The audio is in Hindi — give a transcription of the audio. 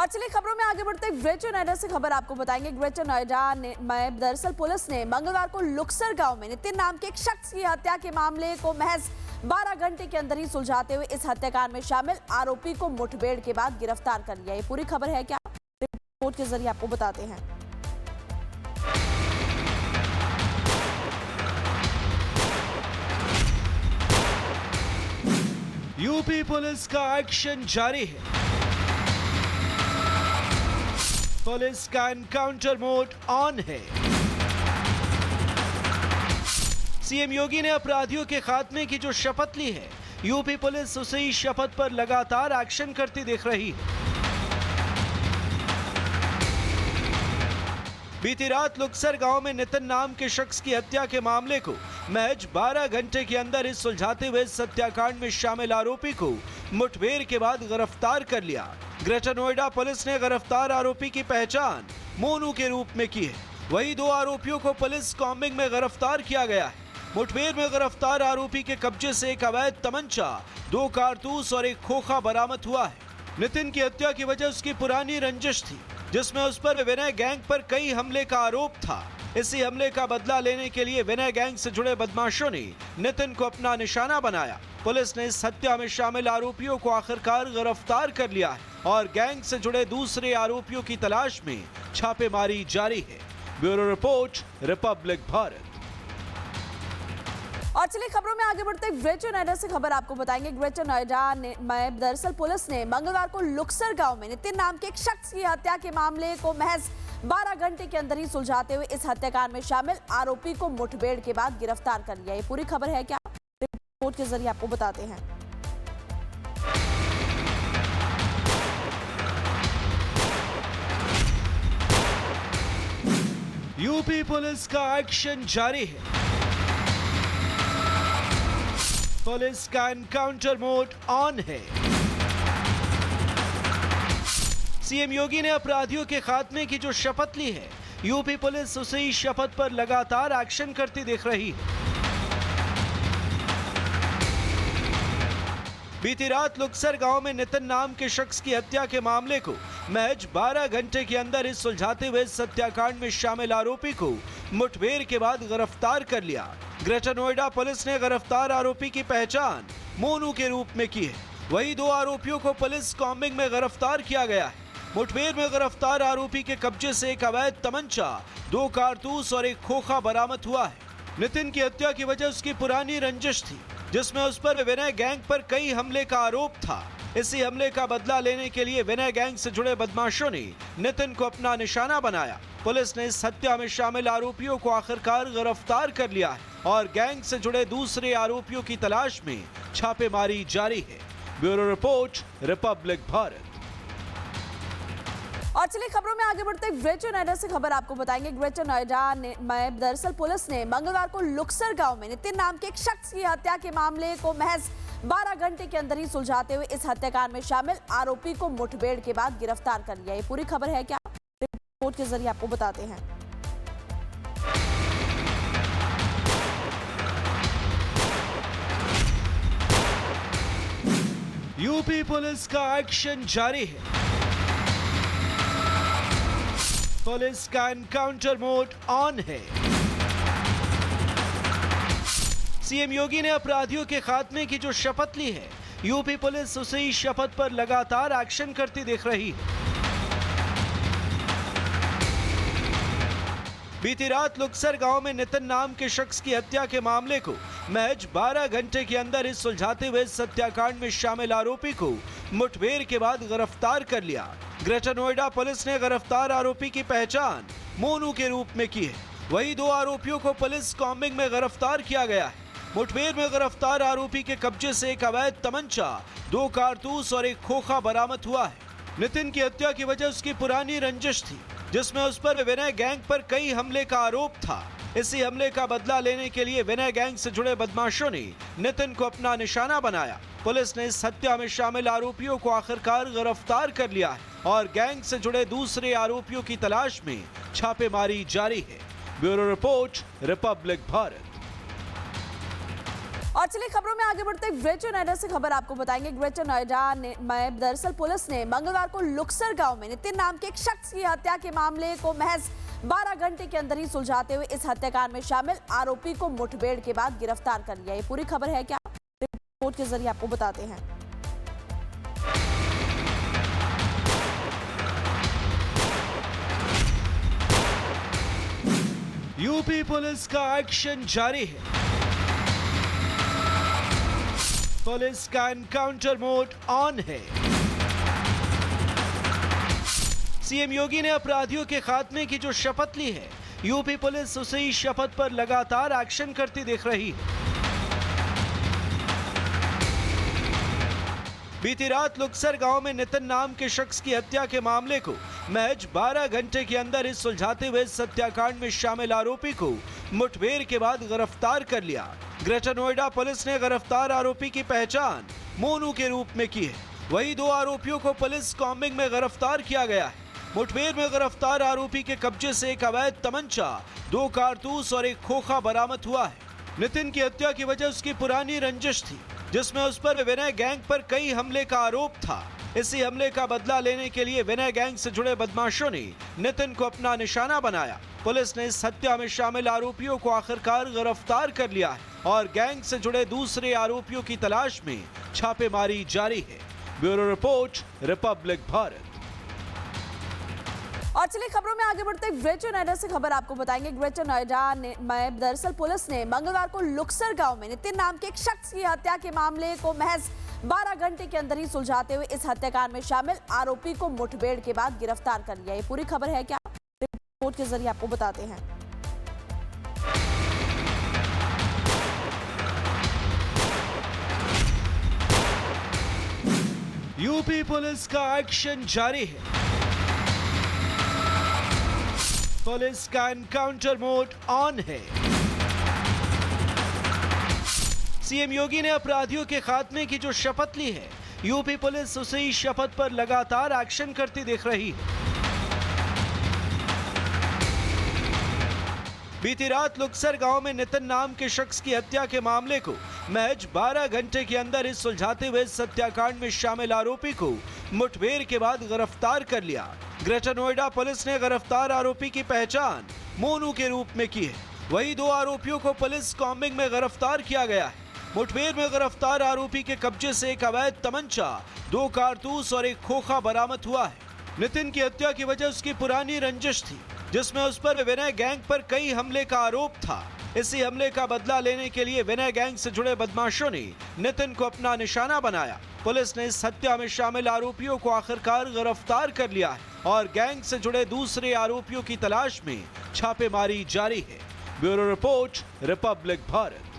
और चलिए खबरों में आगे बढ़ते हैं। ग्रेटर नोएडा से खबर आपको बताएंगे। ग्रेटर नोएडा में दरअसल पुलिस ने मंगलवार को लुक्सर गांव में नितिन नाम के एक शख्स की हत्या के मामले को महज 12 घंटे के अंदर ही सुलझाते हुए इस हत्याकांड में शामिल आरोपी को मुठभेड़ के बाद गिरफ्तार कर लिया। ये पूरी खबर है क्या, रिपोर्ट के जरिए आपको बताते हैं। यूपी पुलिस का एक्शन जारी है। पुलिस का एनकाउंटर मोड ऑन है। सीएम योगी ने अपराधियों के खात्मे की जो शपथ ली है, यूपी पुलिस उसी शपथ पर लगातार एक्शन करती दिख रही है। बीती रात लुक्सर गांव में नितिन नाम के शख्स की हत्या के मामले को महज 12 घंटे के अंदर ही सुलझाते हुए हत्याकांड में शामिल आरोपी को मुठभेड़ के बाद गिरफ्तार कर लिया। ग्रेटर नोएडा पुलिस ने गिरफ्तार आरोपी की पहचान मोनू के रूप में की है। वही 2 आरोपियों को पुलिस कॉम्बिंग में गिरफ्तार किया गया है। मुठभेड़ में गिरफ्तार आरोपी के कब्जे से एक अवैध तमंचा, 2 कारतूस और एक खोखा बरामद हुआ है। नितिन की हत्या की वजह उसकी पुरानी रंजिश थी, जिसमें उस पर विनय गैंग पर कई हमले का आरोप था। इसी हमले का बदला लेने के लिए विनय गैंग से जुड़े बदमाशों ने नितिन को अपना निशाना बनाया। पुलिस ने इस हत्या में शामिल आरोपियों को आखिरकार गिरफ्तार कर लिया है और गैंग से जुड़े दूसरे आरोपियों की तलाश में छापेमारी जारी है। Bureau report, Republic Bharat. और चलिए खबरों में आगे बढ़ते हैं। ग्रेटर नोएडा से खबर आपको बताएंगे। ग्रेटर नोएडा में दरअसल पुलिस ने मंगलवार को लुक्सर गांव में नितिन नाम के एक शख्स की हत्या के मामले को महज 12 घंटे के अंदर ही सुलझाते हुए इस हत्याकांड में शामिल आरोपी को मुठभेड़ के बाद गिरफ्तार कर लिया। ये पूरी खबर है क्या, रिपोर्ट के जरिए आपको बताते हैं। यूपी पुलिस का एक्शन जारी है। पुलिस का एनकाउंटर मोड ऑन है। सीएम योगी ने अपराधियों के खात्मे की जो शपथ ली है, यूपी पुलिस उसी शपथ पर लगातार एक्शन करती दिख रही है। बीती रात लुक्सर गांव में नितिन नाम के शख्स की हत्या के मामले को महज 12 घंटे के अंदर ही सुलझाते हुए हत्याकांड में शामिल आरोपी को मुठभेड़ के बाद गिरफ्तार कर लिया। ग्रेटर नोएडा पुलिस ने गिरफ्तार आरोपी की पहचान मोनू के रूप में की है। वही 2 आरोपियों को पुलिस कॉम्बिंग में गिरफ्तार किया गया है। मुठभेड़ में गिरफ्तार आरोपी के कब्जे से एक अवैध तमंचा, 2 कारतूस और एक खोखा बरामद हुआ है। नितिन की हत्या की वजह उसकी पुरानी रंजिश थी, जिसमें उस पर विनय गैंग पर कई हमले का आरोप था। इसी हमले का बदला लेने के लिए विनय गैंग से जुड़े बदमाशों ने नितिन को अपना निशाना बनाया। पुलिस ने इस हत्या में शामिल आरोपियों को आखिरकार गिरफ्तार कर लिया है और गैंग से जुड़े दूसरे आरोपियों की तलाश में छापेमारी जारी है। Bureau report, Republic Bharat. और चलिए खबरों में आगे बढ़ते हैं। ग्रेटर नोएडा से खबर आपको बताएंगे। ग्रेटर नोएडा में दरअसल पुलिस ने मंगलवार को लुक्सर गांव में नितिन नाम के एक शख्स की हत्या के मामले को महज 12 घंटे के अंदर ही सुलझाते हुए इस हत्याकांड में शामिल आरोपी को मुठभेड़ के बाद गिरफ्तार कर लिया। ये पूरी खबर है क्या, रिपोर्ट के जरिए आपको बताते हैं। यूपी पुलिस का एक्शन जारी है। पुलिस का एनकाउंटर मोड ऑन है। सीएम योगी ने अपराधियों के खात्मे की जो शपथ ली है, यूपी पुलिस उसी शपथ पर लगातार एक्शन करती दिख रही है। बीती रात लुक्सर गांव में नितिन नाम के शख्स की हत्या के मामले को महज 12 घंटे के अंदर ही सुलझाते हुए हत्याकांड में शामिल आरोपी को मुठभेड़ के बाद गिरफ्तार कर लिया। ग्रेटर नोएडा पुलिस ने गिरफ्तार आरोपी की पहचान मोनू के रूप में की है। वही 2 आरोपियों को पुलिस कॉम्बिंग में गिरफ्तार किया गया है। मुठभेड़ में गिरफ्तार आरोपी के कब्जे से एक अवैध तमंचा, 2 कारतूस और एक खोखा बरामद हुआ है। नितिन की हत्या की वजह उसकी पुरानी रंजिश थी, जिसमें उस पर विनय गैंग पर कई हमले का आरोप था। इसी हमले का बदला लेने के लिए विनय गैंग से जुड़े बदमाशों ने नितिन को अपना निशाना बनाया। पुलिस ने इस हत्या में शामिल आरोपियों को आखिरकार गिरफ्तार कर लिया है और गैंग से जुड़े दूसरे आरोपियों की तलाश में छापेमारी जारी है। Bureau report, Republic Bharat. और चलिए खबरों में आगे बढ़ते हैं। ग्रेटर नोएडा से खबर आपको बताएंगे। ग्रेटर नोएडा में दरअसल पुलिस ने मंगलवार को लुक्सर गांव में नितिन नाम के एक शख्स की हत्या के मामले को महज 12 घंटे के अंदर ही सुलझाते हुए इस हत्याकांड में शामिल आरोपी को मुठभेड़ के बाद गिरफ्तार कर लिया। ये पूरी खबर है क्या, रिपोर्ट के जरिए आपको बताते हैं। यूपी पुलिस का एक्शन जारी है। पुलिस का एनकाउंटर मोड ऑन है। सीएम योगी ने अपराधियों के खात्मे की जो शपथ ली है, यूपी पुलिस उसी शपथ पर लगातार एक्शन करती दिख रही है। बीती रात लुक्सर गांव में नितिन नाम के शख्स की हत्या के मामले को महज 12 घंटे के अंदर ही सुलझाते हुए हत्याकांड में शामिल आरोपी को मुठभेड़ के बाद गिरफ्तार कर लिया। ग्रेटर नोएडा पुलिस ने गिरफ्तार आरोपी की पहचान मोनू के रूप में की है। वहीं 2 आरोपियों को पुलिस कॉम्बिंग में गिरफ्तार किया गया है। मुठभेड़ में गिरफ्तार आरोपी के कब्जे से एक अवैध तमंचा, 2 कारतूस और एक खोखा बरामद हुआ है। नितिन की हत्या की वजह उसकी पुरानी रंजिश थी, जिसमें उस पर विनय गैंग पर कई हमले का आरोप था। इसी हमले का बदला लेने के लिए विनय गैंग से जुड़े बदमाशों ने नितिन को अपना निशाना बनाया। पुलिस ने इस हत्या में शामिल आरोपियों को आखिरकार गिरफ्तार कर लिया है और गैंग से जुड़े दूसरे आरोपियों की तलाश में छापेमारी जारी है। Bureau report, Republic Bharat. और चलिए खबरों में आगे बढ़ते हैं। ग्रेटर नोएडा से खबर आपको बताएंगे। ग्रेटर नोएडा में दरअसल पुलिस ने मंगलवार को लुक्सर गांव में नितिन नाम के एक शख्स की हत्या के मामले को महज 12 घंटे के अंदर ही सुलझाते हुए इस हत्याकांड में शामिल आरोपी को मुठभेड़ के बाद गिरफ्तार कर लिया। ये पूरी खबर है क्या, रिपोर्ट के जरिए आपको बताते हैं। यूपी पुलिस का एक्शन जारी है। पुलिस का एनकाउंटर मोड ऑन है। सीएम योगी ने अपराधियों के खात्मे की जो शपथ ली है, यूपी पुलिस उसी शपथ पर लगातार एक्शन करती दिख रही है। बीती रात लुक्सर गांव में नितिन नाम के शख्स की हत्या के मामले को महज 12 घंटे के अंदर ही सुलझाते हुए हत्याकांड में शामिल आरोपी को मुठभेड़ के बाद गिरफ्तार कर लिया। ग्रेटर नोएडा पुलिस ने गिरफ्तार आरोपी की पहचान मोनू के रूप में की है। वहीं 2 आरोपियों को पुलिस कॉम्बिंग में गिरफ्तार किया गया है। मुठभेड़ में गिरफ्तार आरोपी के कब्जे से एक अवैध तमंचा, 2 कारतूस और एक खोखा बरामद हुआ है। नितिन की हत्या की वजह उसकी पुरानी रंजिश थी, जिसमें उस पर विनय गैंग पर कई हमले का आरोप था। इसी हमले का बदला लेने के लिए विनय गैंग से जुड़े बदमाशों ने नितिन को अपना निशाना बनाया। पुलिस ने इस हत्या में शामिल आरोपियों को आखिरकार गिरफ्तार कर लिया है और गैंग से जुड़े दूसरे आरोपियों की तलाश में छापेमारी जारी है। Bureau report, Republic Bharat.